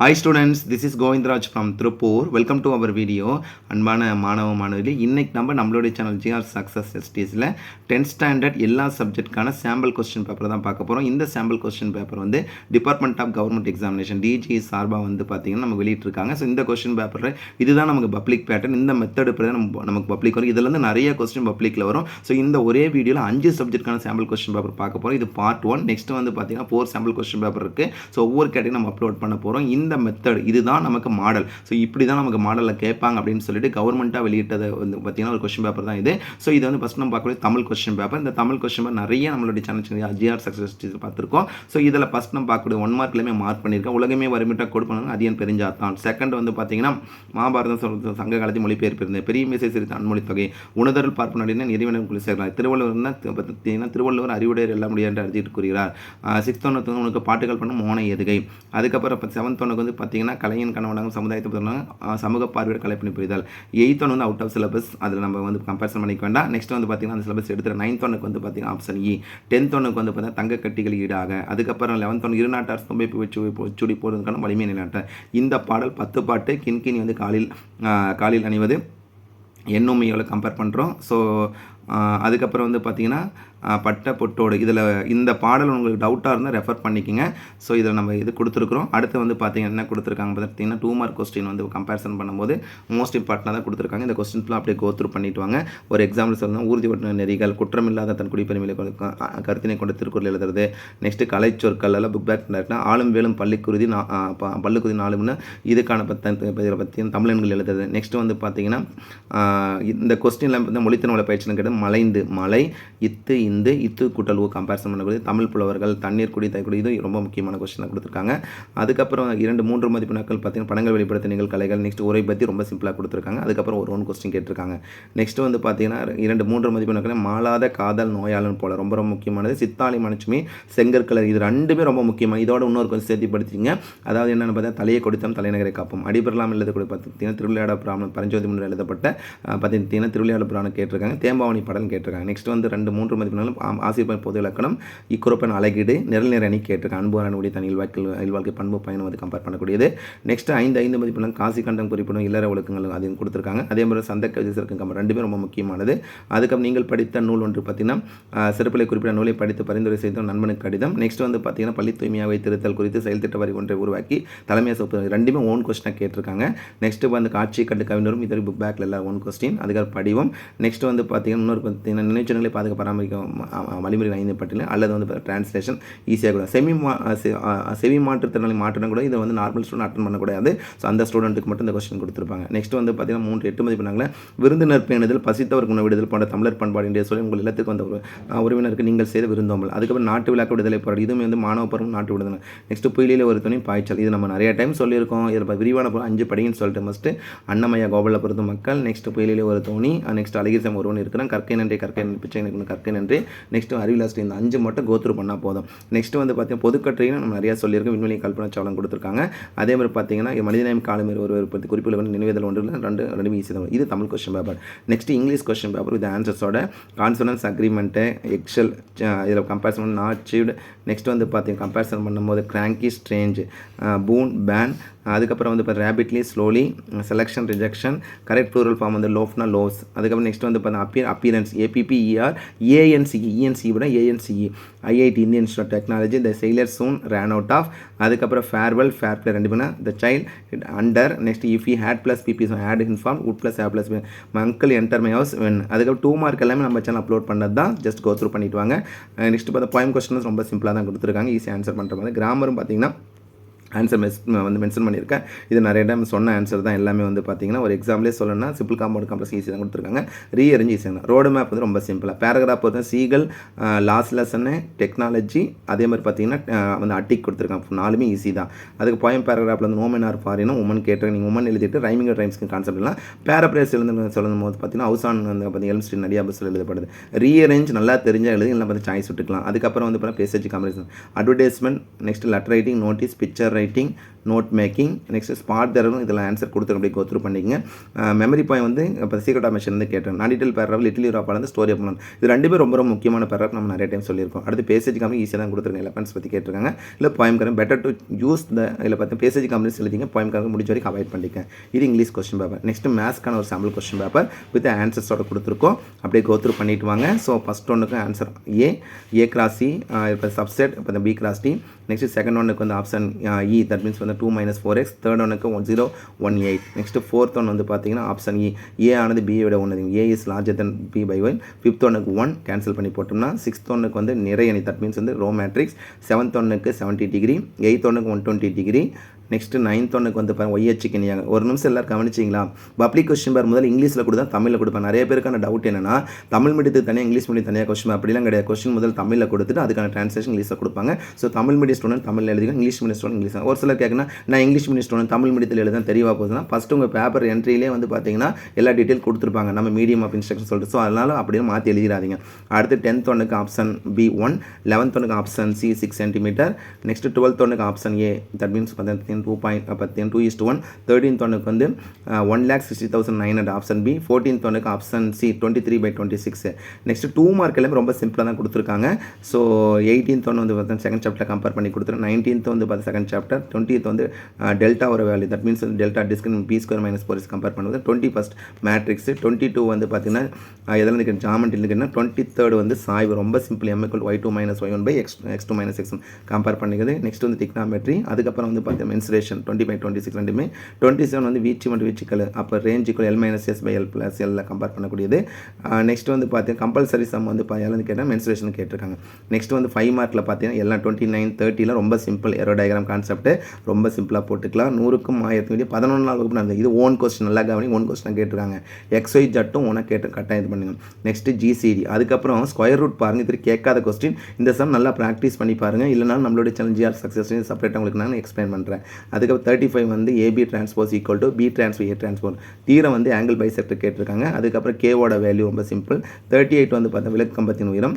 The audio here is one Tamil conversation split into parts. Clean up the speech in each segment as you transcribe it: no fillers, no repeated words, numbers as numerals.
Hi students, this is Govindraj from Tripur. Welcome to our video. அன்பான மாணவ மாணவர்களே, இன்னைக்கு நம்மளுடைய சேனல் GR Success STSல 10th ஸ்டாண்டர்ட் எல்லா சப்ஜெக்ட்கான சாம்பிள் கொஸ்டின் பேப்பர் தான் பார்க்க போகிறோம். இந்த சாம்பிள் கொஸ்டின் பேப்பர் வந்து department of government examination DG சார்பாக வந்து பார்த்தீங்கன்னா நம்ம வெளியிட்டிருக்காங்க. ஸோ இந்த கொஸ்டின் பேப்பர் இதுதான் நமக்கு பப்ளிக் பேட்டர்ன். இந்த மெத்தட் இப்படி தான் நமக்கு பப்ளிக் வரும். இதில் வந்து நிறைய கொஸ்டின் பப்ளிக்கில் வரும். ஸோ இந்த ஒரே வீடியோவில் 5 சப்ஜெக்ட்கான சாம்பிள் கொஸ்டின் பேப்பர் பார்க்க போகிறோம். இது பார்ட் 1. நெக்ஸ்ட் வந்து பார்த்தீங்கன்னா 4 சாம்பிள் கொஸ்டின் பேப்பர் இருக்குது. ஸோ ஒவ்வொரு கேட்டகரி நம்ம அப்லோட் பண்ண போகிறோம். இந்த மெத்தட் இதுதான் நமக்கு மாடல். ஸோ இப்படி தான் நமக்கு மாடலில் கேட்பாங்க அப்படின்னு சொல்லிட்டு கவர்மெண்ட்டாக வெளியிட்டது வந்து பார்த்தீங்கன்னா ஒரு கொஸ்டின் பேப்பர் தான் இது. ஸோ இது வந்து ஃபஸ்ட் நம்ம பார்க்கக்கூடிய தமிழ் கொஸ்டின் பேப்பர். இந்த தமிழ் கொஸ்டின் பேப்பர் நிறைய நம்மளுடைய சேனல் GR Success பார்த்துருக்கோம். ஸோ இதில் ஃபஸ்ட் நம்ம பார்க்கக்கூடிய 1 மார்க்லையுமே மார்க் பண்ணியிருக்கேன். உலகமே வறுமைட்டாக கோட் பண்ணுவாங்க அதியன் பெருஞ்சாத்தான். செகண்ட் வந்து பார்த்தீங்கன்னா மகாபாரதம் சங்க காலத்தில் மொழிபெயர்ப்பு இருந்தது. பெரிய மேசை சிரித்த அன்மொழி தொகை உணர்தல் பார்ப்பு நடின இறைவனும் குழு சேர்க்கிறார். திருவள்ளுவர் திருவள்ளுவர் அறிவுடையர் எல்லாம் முடியாது என்று அறிவித்து கூறுகிறார். 6th ஒன்று உனக்கு பாட்டுகள் பண்ணும் மோனை எதுகை. அதுக்கப்புறம் 7th ஒன்றுக்கு வந்து பார்த்தீங்கன்னா கலையின் கணவனாகவும் சமுதாயத்தை பொறுத்தவரை சமூக பார்வையோட கலைப்பணி புரிதல். 8th ஒன்று வந்து அவுட் ஆஃப் சிலபஸ், அதில் நம்ம வந்து கம்பேரிசன் பண்ணிக்க வேண்டாம். நெக்ஸ்ட் வந்து பார்த்தீங்கன்னா அந்த சிலபஸ் எடுத்துகிற 9th ஒன்றுக்கு வந்து பார்த்தீங்கன்னா ஆப்ஷன் இ. 10th ஒன்றுக்கு வந்து பார்த்தீங்கன்னா தங்க கட்டிகள் ஈடாக. அதுக்கப்புறம் 11th ஒன்று இருநாட்டார் சொம்பை சுடி போடுறதுக்கான வலிமை நிலைநாட்ட. இந்த பாடல் 10 பாட்டு. கின்கினி வந்து காலில் அணிவது எண்ணுமையோட கம்பேர் பண்ணுறோம். ஸோ அதுக்கப்புறம் வந்து பார்த்தீங்கன்னா பட்ட பொட்டோடு. இதில் இந்த பாடல் உங்களுக்கு டவுட்டாக இருந்தால் ரெஃபர் பண்ணிக்கோங்க. ஸோ இதில் நம்ம இது கொடுத்துருக்குறோம். அடுத்து வந்து பார்த்தீங்கன்னா என்ன கொடுத்துருக்காங்க பார்த்தீங்கன்னா 2 மார்க் கொஸ்டின் வந்து கம்பேரிசன் பண்ணும்போது மோஸ்ட் இம்பார்ட்டனாக தான் கொடுத்துருக்காங்க. இந்த கொஸ்டின்ஸ்லாம் அப்படியே கோத்ரூ பண்ணிட்டு வாங்க. ஒரு எக்ஸாம்பிள் சொல்லணும், ஊர்தி ஓட்டுன நெறிகள், குற்றமில்லாத தன் குடிப்பெருமையை கருத்தினை கொண்ட திருக்குறள் எழுதுறது. நெக்ஸ்ட்டு கலைச்சொற்கள் எல்லாம் புக் பேக் டேரக்டாக ஆளும் வேலும் பள்ளிக்குருதி பள்ளிக்குருதி 4 இதுக்கான இதில் பற்றி தமிழன்கள் எழுதுறது. நெக்ஸ்ட்டு வந்து பார்த்தீங்கன்னா இந்த கொஸ்டினில் வந்து மொழித்திறன் பயிற்சின்னு கேட்டால் மலைந்து மலை இத்து இந்த இத்து கூட்டல் கம்பேரிசன் பண்ணக்கூடிய தமிழ் புலவர்கள் தண்ணீர் குடி தைக்குடி. இது ரொம்ப முக்கியமான கொஸ்டினாக கொடுத்துருக்காங்க. அதுக்கப்புறம் 2-3 மதிப்பெண்கள் பார்த்தீங்கன்னா படங்கள் வெளிப்படுத்த நிகழ் கலைகள். நெக்ஸ்ட் உரை பற்றி ரொம்ப சிம்பிளாக கொடுத்துருக்காங்க. அதுக்கப்புறம் ஒரு 1 கொஸ்டின் கேட்டிருக்காங்க. நெக்ஸ்ட் வந்து பார்த்தீங்கன்னா 2-3 மதிப்பெண்கள் மாளாத காதல் நோயாளன் போல ரொம்ப ரொம்ப முக்கியமானது. சித்தாளி மனுச்சுமி செங்கற்கலர். இது ரெண்டுமே ரொம்ப முக்கியமாக. இதோட இன்னொரு கொஞ்சம் சேர்த்து படிச்சிங்க. அதாவது என்னென்னு பார்த்தா தலையை கொடுத்தம் தலைநகரை காப்போம். அடிபெறலாம் எழுத கூட பார்த்தீங்கன்னா திருவிளையாட புராணம் பரஞ்சோதி முன்னர் எழுதப்பட்ட பார்த்தீங்கன்னா திருவிளையாட புராணம் கேட்டிருக்காங்க. தேம்பாவணி படம் கேட்டிருக்காங்க. நெக்ஸ்ட் வந்து 2-3 மதிப்பெண்களும் ஆசிரியர் பொது இலக்கணம் இக்குறப்பன் அழகீடு நிரல் அணி கேட்டிருக்காங்க. அன்பு அனுடைய தனி இல்வாழ்க்கை பண்பு பயணம் வந்து கம்பேர் பண்ணக்கூடியது. நெக்ஸ்ட் 5 மதிப்பெண்கள் காசி கண்டம் குறிப்பிடும் இல்லற ஒழுக்கங்கள் அதையும் கொடுத்துருக்காங்க. அதே மாதிரி சந்த கவிதை கம்பேர் ரெண்டுமே ரொம்ப முக்கியமானது. அதுக்கப்புறம் நீங்கள் படித்த நூல் ஒன்று பார்த்தீங்கன்னா சிறப்பிலை குறிப்பிட்ட நூலை படித்து பரிந்துரை செய்த நண்பனுக்கு கடிதம். நெக்ஸ்ட் வந்து பார்த்தீங்கன்னா பள்ளி தூய்மையாக வைத்திருத்தல் குறித்து செயல் திட்ட வரி ஒன்றை உருவாக்கி தலைமையை சொப்பு ரெண்டுமே ஓன் கொஸ்டினாக கேட்டிருக்காங்க. நெக்ஸ்ட் வந்து காட்சி கண்டு கவிஞரும் இது புக் பேக்கில் எல்லாம் 1 கொஸ்டின். அதுக்கப்புறம் படிவம். நெக்ஸ்ட் வந்து பார்த்தீங்கன்னா இன்னொரு பார்த்தீங்கன்னா நினைச்சங்களை பாதுகாப்பு பராமரிக்க வழிமுறை 5 பட்டியல் அல்லது வந்து டிரான்ஸ்லேஷன் ஈஸியாக கூட செவி மாற்றுத்திறனாளி மாற்றணும் கூட இதை வந்து நார்மல் ஸ்டூடெண்ட் அட்டன் பண்ணக்கூடாது. ஸோ அந்த ஸ்டூடெண்ட்டுக்கு மட்டும் இந்த கொஸ்டின் கொடுத்துருப்பாங்க. நெக்ஸ்ட் வந்து பார்த்தீங்கன்னா 3-8 மதிப்பெண்களை விருந்தினர் பேணுதல் பசித்தவருக்கு உணவிடுதல் போன்ற தமிழர் பண்பாடு என்று சொல்லி உங்கள் இல்லத்துக்கு வந்த உறவினருக்கு நீங்கள் செய்த விருந்தோம்பல். அதுக்கப்புறம் நாட்டு விழாக்கு விடுதலை போராடி இதுவுமே வந்து மாணவ பருவம் நாட்டு விடுதலை. நெக்ஸ்ட் புயலில் ஒரு துணி பாய்ச்சல். இது நம்ம நிறைய டைம் சொல்லியிருக்கோம். இதில் விரிவான 5 படின்னு சொல்லிட்டு மஸ்ட்டு அன்னமய கோபாலபுரத்து மக்கள். நெக்ஸ்ட் புயலிலே ஒரு தோணி. நெக்ஸ்ட் அழகிசம் ஒருவன் இருக்கிறான். கற்கை நன்றி பிச்சை கற்கை நன்றி. நெக்ஸ்ட் அறிவிலாஸ்ட் இந்த 5 மட்டும் கோத்ரூ பண்ணால் போதும். நெக்ஸ்ட் வந்து பார்த்தீங்கன்னா பொதுக்கற்றையும் நம்ம நிறையா சொல்லியிருக்கோம். விண்வெளி கல்பனா சாவலம் கொடுத்துருக்காங்க. அதே மாதிரி பார்த்தீங்கன்னா மனிதநேயம் காலமேறு ஒரு பற்றி குறிப்பில் வந்து நினைவேதல் ஒன்று 2 ஈஸி தான். இது Tamil question paper. Next English question paper இது ஆன்சர்ஸோட கான்சனன்ஸ் அக்ரிமெண்ட்டு எக்ஸல் இதில் கம்பேரிசன் நாட் அச்சீவ்டு. நெக்ஸ்ட் வந்து பார்த்தீங்கன்னா கம்பேரிசன் பண்ணும்போது கிராங்கி ஸ்ட்ரேஞ்ச் பூன் பேன். அதுக்கப்புறம் வந்து இப்போ rapidly slowly selection rejection correct plural form வந்து லோஃப்னா லோஸ். அதுக்கப்புறம் நெக்ஸ்ட் வந்து பார்த்தீங்கன்னா அப்பியரன்ஸ் APPER ANCE ENCE விட ANCE IIT Indian institute of technology the sailor soon ran out of. அதுக்கப்புறம் ஃபேர்வெல் ஃபேர் பிளே 2 பண்ணால் the child under. Next if he had plus PP had inform would plus have plus mingle enter my house when. அதுக்கப்புறம் 2 மார்க் எல்லாமே நம்ம சேனல் அப்லோட் பண்ணது தான். ஜஸ்ட் கோத்ரூ பண்ணிட்டு வாங்க. நெக்ஸ்ட் பார்த்தா பாயிண்ட் கொஸ்டின்ஸ் ரொம்ப சிம்பிளாக தான் கொடுத்துருக்காங்க. ஈஸியாக ஆன்சர் பண்ணுற மாதிரி. கிராமரும் பார்த்தீங்கன்னா ஆன்சர் வந்து மென்ஷன் பண்ணியிருக்கேன். இது நிறைய டைம் சொன்ன ஆன்சர் தான் எல்லாமே வந்து பார்த்தீங்கன்னா ஒரு எக்ஸாம்பிளே சொல்லணும்னா சிம்பிள் காம்பவுண்ட் காம்ப்ளெக்ஸ் ஈஸி தான் கொடுத்துருக்காங்க. ரீஅரேஞ்ச் ஈஸியாக தான். ரோடு மேப் வந்து ரொம்ப சிம்பிளாக. பேராகிராஃப் வந்து சீகல் லாஸ்ட் லெசனு டெக்னாலஜி அதே மாதிரி பார்த்தீங்கன்னா வந்து அட்டிக் கொடுத்துருக்காங்க. 4மே ஈஸி தான். அதுக்கு போயம் பேராகிராஃபில் வந்து நோமன் ஆர் ஃபாரினும் உமன் கேட்டிருக்கேன். நீங்கள் உமன் எழுதிட்டு ரைமிங் ரைம்ஸ்க்கு கான்செப்ட் எல்லாம் பேராபிரேஸ் சொல்லும் போது பார்த்தீங்கன்னா ஹவுசான் வந்து பார்த்தீங்கன்னா எல்ம் ஸ்ட்ரீட் நிறையா பஸ்ஸில் எழுதப்படுது. ரீஅரேஞ்ச் நல்லா தெரிஞ்சால் எழுதி இல்லை பார்த்து சாய்ஸ் விட்டுக்கலாம். அதுக்கப்புறம் வந்து பார்த்தீங்கன்னா passage comparison advertisement. Next letter writing notice picture writing note making. Next spot தரவும் இதில் ஆன்சர் கொடுத்துருக்க அப்படியே கோத்ரூ பண்ணிக்கங்க. மெமரி பாயிண்ட் வந்து இப்போ சீக்ரெட் ஆஃப் மிஷன் வந்து கேட்டேன். நான் டீட்டெயில் பேராகிராஃப் லிட்டில் யூரோப்பால வந்து ஸ்டோரி ஆஃப் பண்ணணும். இது ரெண்டுமே ரொம்ப ரொம்ப முக்கியமான பேராகிராஃப், நம்ம நிறைய டைம் சொல்லியிருக்கோம். அடுத்து பேசேஜ் கம்பெனி ஈஸியாக தான் கொடுத்துருக்கேன். எலமெண்ட்ஸ் பற்றி கேட்டிருக்காங்க. இல்லை point company better to use இதில் பார்த்து பேசேஜ் கம்பெனிஸ் எழுதிங்க. பாயிண்ட் கம்பெனி முடிஞ்ச வரைக்கும் அவாய்ட் பண்ணிக்கேன். இது இங்கிலீஷ் கொஸ்டின் பேப்பர். நெக்ஸ்ட் மேத்ஸ்க்கான ஒரு சாம்பிள் கொஸ்டின் பேப்பர் வித் ஆன்சர்ஸோட கொடுத்துருக்கோம். அப்படியே கோத்ரூ பண்ணிட்டு வாங்க. ஸோ ஃபஸ்ட் ஒன்றுக்கு ஆன்சர் ஏ கிராஸ் சி, இப்போ சப்செட் இப்போ இந்த B cross D. Next second ஒன்றுக்கு வந்து ஆப்ஷன் இ, தட் மீன்ஸ் வந்து 2 - 4x. தேர்ட் ஒன்றுக்கு 1018. நெக்ஸ்ட் ஃபோர்த் ஒன் வந்து பார்த்தீங்கன்னா ஆப்ஷன் இ, ஏ ஆனது பி விட ஒன்று, A is larger than B by 1. Fifth ஒன்றுக்கு 1 கேன்சல் பண்ணி போட்டோம்னா, சிக்ஸ்த் ஒன்றுக்கு வந்து நிறை அணி, தட் மீன்ஸ் வந்து ரோ மேட்ரிக்ஸ். செவன்த் ஒன்றுக்கு 70 டிகிரி, எயித் ஒன்றுக்கு 120 டிகிரி. நெக்ஸ்ட்டு நைன்த் ஒன்றுக்கு வந்து பாருங்கள் ஒய்ஹெச்சுக்கு நீங்க ஒரு நிமிஷம் எல்லோரும் கவனிச்சிங்களா? பப்ளிக் கொஸ்டின் பேர் முதல்ல இங்கிலீஷில் கொடுத்தா தமிழில் கொடுப்பேன். நிறைய பேருக்கான டவுட் என்னன்னா, தமிழ் மீடியத்துக்கு தனியாக இங்கிலீஷ் மீடியம் தனியாக கொஸ்டின் அப்படிலாம் கிடையாது. கொஸ்டின் முதல் தமிழில் கொடுத்துட்டு அதுக்கான ட்ரான்ஸ்லேஷன் இங்கிலீஷில் கொடுப்பாங்க. ஸோ தமிழ் மீடியம் ஸ்டூடெண்ட் தமிழில் எழுதிக்கலாம், இங்கிலீஷ் மீடியம் ஸ்டூடெண்ட் இங்கிலீஷ். ஒரு சிலர் கேட்கணும், நான் இங்கிலீஷ் மீடியம் ஸ்டூடெண்ட் தமிழ் மீடியத்தில் எழுத தெரியவா போகுதுன்னா, ஃபஸ்ட்டு உங்கள் பேப்பர் என்ட்ரியிலே வந்து பார்த்தீங்கன்னா எல்லா டீட்டெயில் கொடுத்துருப்பாங்க, நம்ம மீடியம் ஆஃப் இன்ஸ்ட்ரக்ஷன் சொல்லிட்டு. ஸோ அதனால் அப்படியே மாற்றி எழுதிடாதீங்க. அடுத்து 10th ஒன்றுக்கு ஆப்ஷன் பி 1, 11th ஒன்றுக்கு option C 6 centimetre. Next 12th ஒன்றுக்கு option A, that means 2:1. 13th ஒன்றுக்கு வந்து 1,60,900 ஆப்ஷன் பி. 14th ஒன்றுக்கு ஆப்ஷன் சி 23/26. நெக்ஸ்ட் 2 மார்க் எல்லாமே ரொம்ப சிம்பிளாக தான் கொடுத்துருக்காங்க. ஸோ 18th ஒன்று வந்து பார்த்தா செகண்ட் சாப்டர் கம்பேர் பண்ணி கொடுத்துருக்கேன். 19th வந்து பார்த்தா செகண்ட் சாப்டர். 20th வந்து டெல்டா ஒரு வேல்யூ, தட் மீன்ஸ் வந்து டெல்டா டிஸ்கன் B² - 4 கம்பேர் பண்ணுவது. 21st matrix. 22 வந்து பார்த்தீங்கன்னா எதில் இருக்கு ஜாமெண்ட்ரி இருக்குன்னா. 23rd வந்து சாய்வு ரொம்ப simple, m = y2 - y1/x2 - x1 compare பண்ணிக்கிறது. நெக்ஸ்ட் வந்து டிக்னாமெட்ரி. அதுக்கப்புறம் வந்து பார்த்தீங்கன்னா மென்சுரேஷன் 20/26 ரெண்டுமே. 27 வந்து வீச்சு மற்றும் வீச்சுக்கள், அப்போ range = L - S / L + L compare பண்ணக்கூடியது. நெக்ஸ்ட் வந்து பார்த்தீங்கன்னா கம்பல்சரி சம் வந்து எல்லாம் கேட்டால் மென்சுரேஷன் கேட்டிருக்காங்க. நெக்ஸ்ட் வந்து 5 மார்க்கில் பார்த்தீங்கன்னா எல்லாம் 29, 30 ரொம்ப சிம்பிள் எரோ டயக்ராம் கான்செப்ட் ரொம்ப சிம்பிளாக போட்டுக்கலாம். 100க்கும் 1000 11 வகுப்பு நடந்தது. இது ஓன் கொஸ்டின், நல்லா கவனி, ஓன் கொஸ்டின் கேட்டிருக்காங்க. XY ஜட்டும் ஓனாக கேட்டு கட்டாயம் இது பண்ணுங்க. Next GCD. அதுக்கப்புறம் ஸ்கொயர் ரூட் பாருங்கள், இது கேட்காத கொஸ்டின். இந்த சம் நல்லா ப்ராக்டிஸ் பண்ணி பாருங்கள், இல்லைனாலும் நம்மளுடைய சேனல் GR சக்ஸஸ் செப்பரேட்டாக உங்களுக்கு நான் எக்ஸ்பிளைன் பண்ணுறேன். அதுக்கப்புறம் 35 வந்து AB transpose equal to B transpose A transpose. தீரம் வந்து ஆங்கிள் பைசெக்டர் கேட்டிருக்காங்க. அதுக்கப்புறம் கேவோட வேல்யூ ரொம்ப சிம்பிள். 38 வந்து பார்த்தா விளக்கு கம்பத்தின் உயரம்.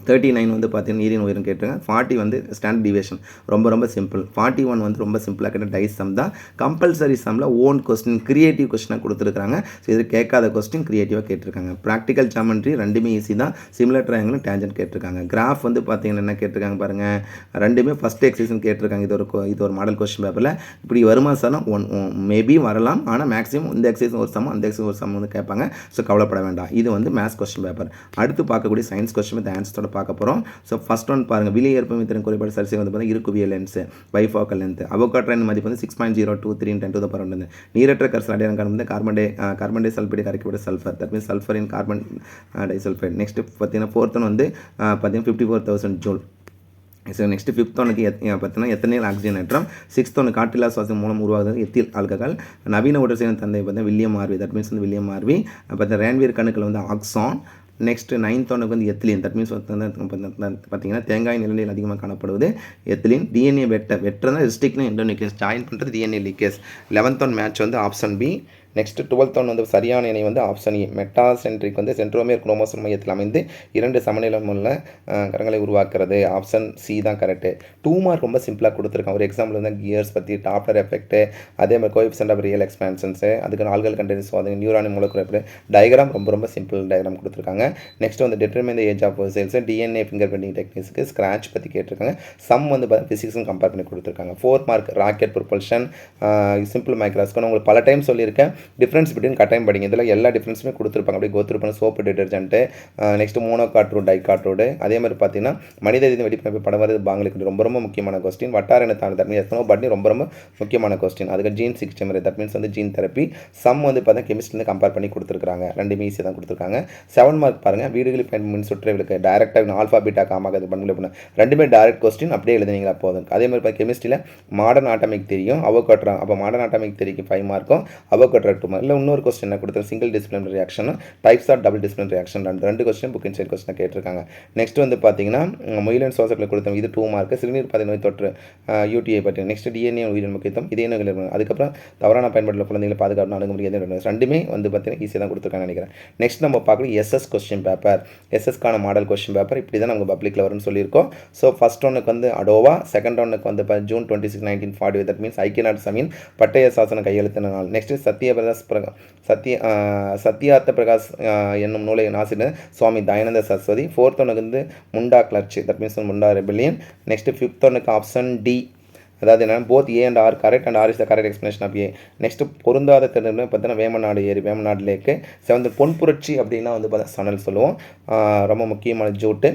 39 வந்து பார்த்தீங்கன்னா நீரின் உயரம் கேட்டிருக்காங்க. 40 வந்து ஸ்டாண்டர்ட் டிவியேஷன் ரொம்ப சிம்பிள். 41 வந்து ரொம்ப சிம்பிளாக கேட்ட டைஸ் சம் தான். கம்பல்சரி சம்மில் ஓன் கொஸ்டின் கிரியேட்டிவ் கொஸ்டினாக கொடுத்துருக்காங்க. ஸோ இது கேட்காத கொஸ்டின் கிரியேட்டிவாக கேட்டிருக்காங்க. ப்ராக்டிக்கல் ஜாமெண்ட்ரி ரெண்டுமே ஈஸி தான். சிமிலர் ட்ரையாங்கிளும் டேஞ்சன்ட் கேட்டிருக்காங்க. கிராஃப் வந்து பார்த்தீங்கன்னா என்ன கேட்டிருக்காங்க பாருங்கள், ரெண்டுமே ஃபஸ்ட் எக்ஸசைஸ் கேட்டிருக்காங்க. இது ஒரு மாடல் கொஸ்டின் பேப்பரில் இப்படி வருமா சார்? மேபி வரலாம், ஆனால் மேக்ஸிமம் இந்த எக்ஸசைஸ் ஒரு சம், அந்த எக்ஸசைஸ் ஒரு சம் வந்து கேட்பாங்க. ஸோ கவலைப்பட வேண்டாம். இது வந்து மேத்ஸ் கொஸ்டின் பேப்பர். அடுத்து பார்க்கக்கூடிய சயின்ஸ் கொஸ்டின் வித் ஆன்சரோட பார்க்க போகிறோம். ஸோ ஃபஸ்ட் ஒன் பாருங்கள், விலை ஏற்பு திறன் குறைபாடு சரிசை வந்து பார்த்தீங்கன்னா இருக்குவிய லென்ஸ் பைஃபாக்கல் லென்த். அவோகாட்ரன் மதிப்பு வந்து 6.023 × 10⁻². நீரற்ற கரிசல் அடையாளம் காரணம் கார்பன் டை சல்பைடு கரைக்கப்பட்ட sulphur, that means sulphur in carbon disulphide. Next பார்த்தீங்கன்னா ஃபோர்த் ஒன் வந்து பார்த்தீங்கன்னா 54,000 ஜூல். ஸோ நெக்ஸ்ட் 5th ஒன்றுக்கு பார்த்தீங்கன்னா எத்தனை ஆக்சிஜன் ஏற்றம். 6th ஒன்று காற்றில்லா சுவாசம் மூலம் உருவாகுது எத்தில் ஆல்கஹால். நவீன உடல் செய்யும் தந்தை பார்த்தீங்கன்னா வில்லியம் ஆர்வி, தட் மீன்ஸ் வந்து வில்லியம் ஆர்வி. பார்த்தீங்கன்னா ரேன்வீர் கணுக்கள் வந்து ஆக்சான். நெக்ஸ்ட் 9th ஒன்றுக்கு வந்து எத்திலின், தட் மீன்ஸ் பார்த்தீங்கன்னா தேங்காய் நிலையில் அதிகமாக காணப்படுவது எத்திலின். டிஎன்ஏ வெட்டுறதுனா ரிஸ்ட்ரிக்ட்னா எண்டோநியூக்ளியஸ் ஜாயின் பண்ணுறது DNA leakage. 11th one match வந்து option B. Next 12th one வந்து சரியான இணை வந்து ஆப்ஷன் இ. மெட்டாசென்ட்ரிக் வந்து சென்ட்ரோமியர் குரோமோசோம் மையத்தில் அமைந்து 2 சமநிலையுள்ள கரங்களை உருவாக்குறது. ஆப்ஷன் சி தான் கரெக்டு. 2 மார்க் ரொம்ப சிம்பிளாக கொடுத்துருக்காங்க. ஒரு எக்ஸாம்பிள் வந்து கியர்ஸ் பற்றி, டாப்லர் எஃபெக்ட், அதே மாதிரி கோஎஃபிஷியன்ட் ஆஃப் ரியல் எக்ஸ்பான்ஷன்ஸு, அதுக்கு ஆல்கல் கண்டென்ஸ், அது நியூரானிக் மூலக்கூறு டயக்ராம் ரொம்ப சிம்பிள் டயக்ராம் கொடுத்துருக்காங்க. நெக்ஸ்ட் வந்து determine the age of cells, DNA fingerprinting டெக்னிக்ஸ்க்கு ஸ்க்ராட்ச் பற்றி கேட்டிருக்காங்க. சம் வந்து ஃபிசிக்ஸும் கம்பேர் பண்ணி கொடுத்துருக்காங்க. 4 மார்க் ராக்கெட் ப்ரொபல்ஷன், சிம்பிள் மைக்ராஸ்க்கு உங்களுக்கு பல டைம் சொல்லியிருக்கேன். டிஃப்ரென்ஸ் பிட்வீன் கட்டாயம் படிங்க, இதில் எல்லா டிஃப்ரென்ஸுமே கொடுத்துருப்பாங்க. அப்படி கோத்ரூ பண்ண சோப்பு டிடர்ஜென்ட்டு, நெக்ஸ்ட் மோனோகாட்ரோட் டைகாட்ரோடு. அதே மாதிரி பார்த்தீங்கன்னா மனித ரீதி வெடிப்பு படம் வருது பாங்களுக்கு ரொம்ப முக்கியமான கொஸ்டின். வட்டார தாண்டி தட் மீன் எத்தனோ பட்னி ரொம்ப முக்கியமான கொஸ்டின். அதுக்கு ஜீன் சிகிச்சை, தட் மீன்ஸ் வந்து ஜீன் தெரப்பி. சம் வந்து பார்த்தீங்கன்னா கெமிஸ்ட்ரியில் கம்பேர் பண்ணி கொடுத்துருக்காங்க. ரெண்டுமே ஈஸியாக தான் கொடுத்துருக்காங்க. 7 மார்க் பாருங்கள், வீடுகளில் பயன்படும் சுற்றுகளுக்கு டைரெக்டாக ஆல்ஃபா பீட்டா காமாக இது பண்ணி ரெண்டுமே டைரக்ட் கொஸ்டின் அப்படியே எழுதுனீங்களா போதும். அதே மாதிரி கெமிஸ்ட்ரியில் மாடர்ன் ஆட்டமிக் தெரியும், அவோகாட்ரா. அப்போ மாடர்ன் ஆட்டமிக் தெரிக்கு 5 மார்க்கும், அவோகாட்ரா செப்பரேட் 2 மார்க். இல்லை இன்னொரு கொஸ்டின் என்ன கொடுத்துருக்கேன், சிங்கிள் டிசிப்ளினரி ரியாக்ஷனும் types of double disciplinary reaction ரெண்டு கொஸ்டின் புக் இன்சைட் கொஸ்டின் கேட்டிருக்காங்க. நெக்ஸ்ட் வந்து பார்த்தீங்கன்னா முயலன் சுவாசத்தில் கொடுத்தோம், இது 2 மார்க். சிறுநீர் பாதை நோய் தொற்று யூடிஐ பற்றி. நெக்ஸ்ட் டிஎன்ஏ உயிரின் முக்கியத்துவம், இதே நோய்கள். அதுக்கப்புறம் தவறான பயன்பாட்டில் குழந்தைகளை பாதுகாப்பு அணுகுமுறை ரெண்டுமே வந்து பார்த்தீங்கன்னா ஈஸியாக தான் கொடுத்துருக்காங்கன்னு நினைக்கிறேன். நெக்ஸ்ட் நம்ம பார்க்கணும் எஸ்எஸ் கொஸ்டின் பேப்பர். எஸ்எஸ்க்கான மாடல் கொஸ்டின் பேப்பர் இப்படி தான் நமக்கு பப்ளிக்கில் வரும்னு சொல்லியிருக்கோம். ஸோ ஃபர்ஸ்ட் ஒன்றுக்கு வந்து அடோவா, செகண்ட் ஒன்றுக்கு வந்து ஜூன் 26, 1940, தட் மீன்ஸ் ஐக்கிய நாடு சபையின் பட்டய சாசனம் கையெழுத்தின நாள். நெக்ஸ்ட் சத்யார்த்த பிரகாஷ் என்னும் நூலை ஆசிரியர் சுவாமி தயானந்த சரஸ்வதி. ஃபோர்த் ஒன்றுக்கு வந்து முண்டா கிளர்ச்சி, that means Munda rebellion. Next fifth ஒன்றுக்கு ஆப்ஷன் டி, அதாவது என்னென்னா both A and R correct and R is the correct explanation of A. Next பொருந்தாத திறன் பார்த்தீங்கன்னா வேமநாடு ஏரி, வேமநாடு லேக்கு. செவன்த் பொன்புரட்சி அப்படின்னா வந்து பார்த்தா சணல் சொல்லுவோம், ரொம்ப முக்கியமான ஜூட்டு,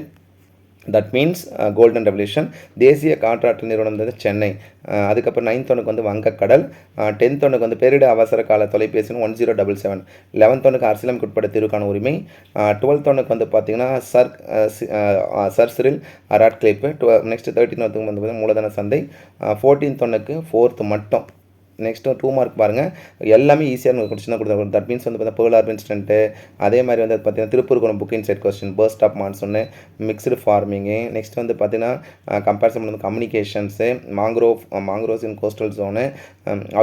தட் மீன்ஸ் கோல்டன் ரெவல்யூஷன். தேசிய காற்றாற்றல் நிறுவனம் வந்து சென்னை. அதுக்கப்புறம் 9th ஒன்றுக்கு வந்து வங்கக்கடல். 10th ஒன்றுக்கு வந்து பேரிட அவசர கால தொலைபேசி 1077. 11th ஒன்றுக்கு அரசியலமைப்பு உட்பட தீர்வுக்கான உரிமை. 12th ஒன்றுக்கு வந்து பார்த்தீங்கன்னா sir Cyril Radcliffe. Next 13th ஒன்றுக்கு வந்து பார்த்தீங்கன்னா மூலதன சந்தை. 14th ஒன்றுக்கு 4th மட்டும். நெக்ஸ்ட்டு 2 மார்க் பாருங்கள், எல்லாமே ஈஸியாக கொஸ்டின் தான் கொடுத்தாங்க. தட் மீன்ஸ் வந்து பார்த்தா பேர்ல் ஆர்ப் இன்ஸ்டன்ட்டு, அதே மாதிரி வந்து பார்த்தீங்கன்னா Tiruppur book inside question, first of மான்சூன்னு, மிக்ஸ்டு ஃபார்மிங்கு. நெக்ஸ்ட் வந்து பார்த்தீங்கன்னா கம்பேரிசன் வந்து communications, mangroves in coastal zone,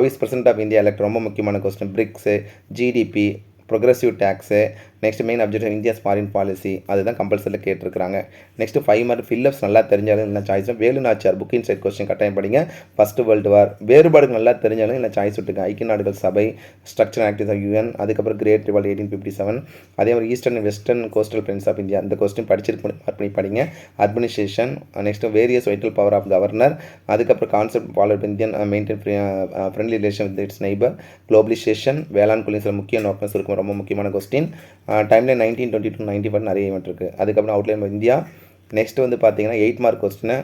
அவிஸ் பிரசிடென்ட் ஆஃப் இந்தியா எலெக்ட் ரொம்ப முக்கியமான question, BRICS, GDP, progressive tax. Next main objective India's foreign policy, அதுதான் கம்பல்சரியில் கேட்டிருக்காங்க. நெக்ஸ்ட் 5 மார்க் ஃபில்லப்ஸ் நல்லா தெரிஞ்சாலும் இல்லை choice. Velu Nachiyar book inside question கட்டாயம் படிங்க. ஃபர்ஸ்ட் வேர்ல்டு வார் வேறுபாடுகள் நல்லா தெரிஞ்சாலும் இல்லை சாய்ஸ் விட்டுங்க. ஐக்கிய நாடுகள் சபை, ஸ்ட்ரக்சர் ஆக்டிவ்ஸ் ஆஃப் யூஎன், அதுக்கப்புறம் கிரேட் ரிவால்ட் 1857, அதே மாதிரி eastern western coastal prince of India. இந்த கொஸ்டின் படிச்சிருக்கு மார்க் பண்ணி படிங்க. Administration. Next various vital power of governor, அதுக்கப்புறம் concept follow Indian maintain friendly relation with its neighbour, globalisation, வேளாண் கொள்கை சில முக்கிய நோக்கம் இருக்கும், ரொம்ப முக்கியமான கொஸ்டின். டைம்லைன் 1920 to 95 நிறைய ஈவெண்ட் இருக்குது. அதுக்கப்புறம் அவுட்லைன் இந்தியா. நெக்ஸ்ட் வந்து பார்த்தீங்கன்னா 8 மார்க் கொஸ்டின்.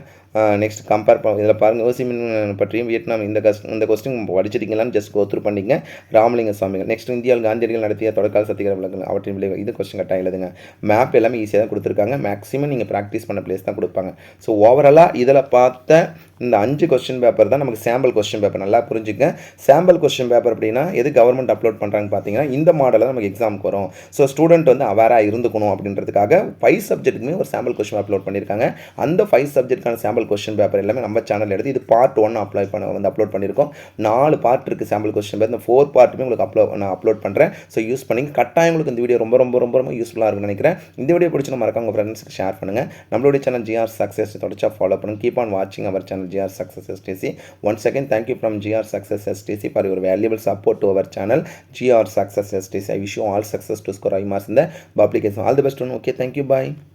நெக்ஸ்ட் கம்பேர் இதில் பாருங்கள் ஓசிமின் பற்றியும் வியட்நாம் இந்த கொஸ்டின் படிச்சிருக்கீங்களான்னு ஜஸ்ட் கோத்ரூ பண்ணிங்க. ராமலிங்க சுவாமிகள். நெக்ஸ்ட் இந்தியாவில் காந்தியடிகள் நடத்திய தொடர்கால சத்தியகிரக விளக்குகள் அவற்றின் விளைவு, இது கொஸ்டின் கட்டாயம் எழுதுங்க. மேப் எல்லாமே ஈஸியாக தான் கொடுத்துருக்காங்க, மேக்ஸிமம் நீங்கள் ப்ராக்டிஸ் பண்ண பிளேஸ் தான் கொடுப்பாங்க. ஸோ ஓவராலாக இதில் பார்த்த இந்த 5 கொஸ்டின் பேப்பர் தான் நமக்கு சாம்பிள் கொஸ்டின் பேப்பர். நல்லா புரிஞ்சுக்க, சாம்பிள் கொஸ்டின் பேப்பர் அப்படின்னா எது கவர்மெண்ட் அப்லோட் பண்ணுறாங்கன்னு பார்த்தீங்கன்னா இந்த மாடலில் நமக்கு எக்ஸாமுக்கு வரும். ஸோ ஸ்டூடெண்ட் வந்து அவேராக இருந்துக்கணும் அப்படின்றதுக்காக 5 சப்ஜெக்ட்டுக்குமே ஒரு சாம்பிள் கொஸ்டின் அப்லோட் பண்ணியிருக்காங்க. அந்த 5 சப்ஜெக்ட்டுக்கான சாம்பிள் கொஸ்டின் பேப்பர் எல்லாமே நம்ம சேனல் எடுத்து இது பார்ட் 1 அப்லோட் பண்ணியிருக்கோம். 4 பார்ட் இருக்குது சாம்பிள் கொஸ்டின் பேப்பர். இந்த 4 பார்ட்டுமே உங்களுக்கு நான் அப்லோட் பண்ணுறேன். ஸோ யூஸ் பண்ணி கட்டாயம் உங்களுக்கு இந்த வீடியோ ரொம்ப ரொம்ப ரொம்ப ரொம்ப யூஸ்ஃபுல்லாக இருக்குன்னு நினைக்கிறேன். இந்த வீடியோ பிடிச்சி மறக்காம உங்கள் ஃப்ரெண்ட்ஸ்க்கு ஷேர் பண்ணுங்கள். நம்மளுடைய சேனல் GR Success தொடர்ச்சியாக ஃபாலோ பண்ணுங்கள். கீப் ஆன் வாட்சிங் our channel GR Success STC. Once again, thank you from GR Success STC for your valuable support to our channel GR Success STC. I wish you all success to score high marks in the public exam. All the best. Okay, thank you. Bye.